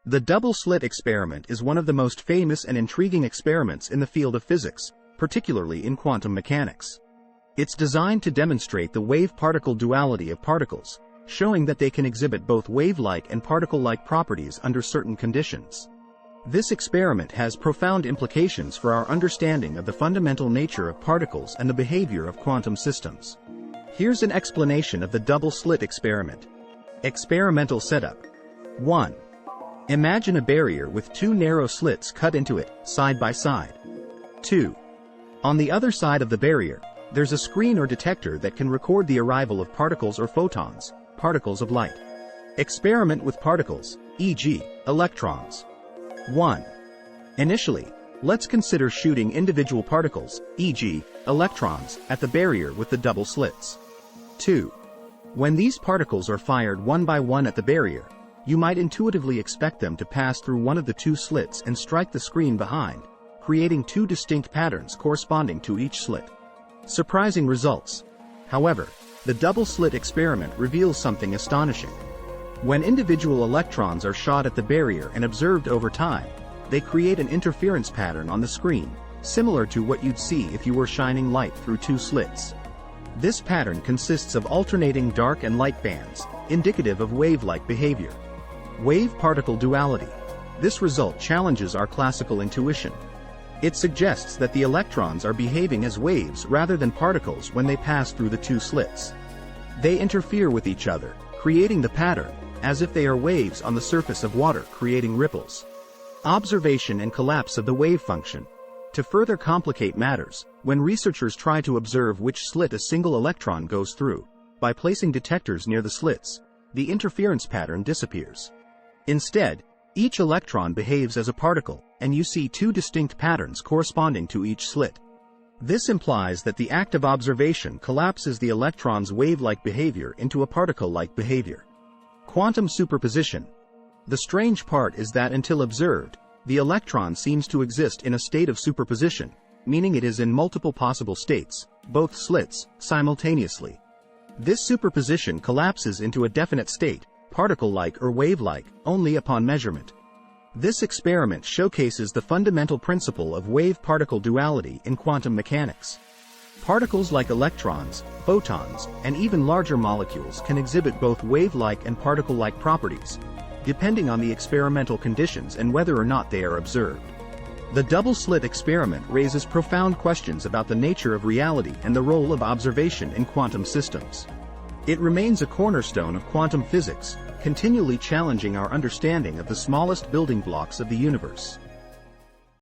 The double-slit experiment is one of the most famous and intriguing experiments in the field of physics, particularly in quantum mechanics. It's designed to demonstrate the wave-particle duality of particles, showing that they can exhibit both wave-like and particle-like properties under certain conditions. This experiment has profound implications for our understanding of the fundamental nature of particles and the behavior of quantum systems. Here's an explanation of the double-slit experiment. Experimental setup. 1. Imagine a barrier with two narrow slits cut into it, side by side. 2. On the other side of the barrier, there's a screen or detector that can record the arrival of particles or photons, particles of light. Experiment with particles, e.g., electrons. 1. Initially, let's consider shooting individual particles, e.g., electrons, at the barrier with the double slits. 2. When these particles are fired one by one at the barrier, you might intuitively expect them to pass through one of the two slits and strike the screen behind, creating two distinct patterns corresponding to each slit. Surprising results. However, the double-slit experiment reveals something astonishing. When individual electrons are shot at the barrier and observed over time, they create an interference pattern on the screen, similar to what you'd see if you were shining light through two slits. This pattern consists of alternating dark and light bands, indicative of wave-like behavior. Wave-particle duality. This result challenges our classical intuition. It suggests that the electrons are behaving as waves rather than particles when they pass through the two slits. They interfere with each other, creating the pattern, as if they are waves on the surface of water creating ripples. Observation and collapse of the wave function. To further complicate matters, when researchers try to observe which slit a single electron goes through, by placing detectors near the slits, the interference pattern disappears. Instead, each electron behaves as a particle, and you see two distinct patterns corresponding to each slit. This implies that the act of observation collapses the electron's wave-like behavior into a particle-like behavior. Quantum superposition. The strange part is that until observed, the electron seems to exist in a state of superposition, meaning it is in multiple possible states, both slits, simultaneously. This superposition collapses into a definite state, particle-like or wave-like, only upon measurement. This experiment showcases the fundamental principle of wave-particle duality in quantum mechanics. Particles like electrons, photons, and even larger molecules can exhibit both wave-like and particle-like properties, depending on the experimental conditions and whether or not they are observed. The double-slit experiment raises profound questions about the nature of reality and the role of observation in quantum systems. It remains a cornerstone of quantum physics, continually challenging our understanding of the smallest building blocks of the universe.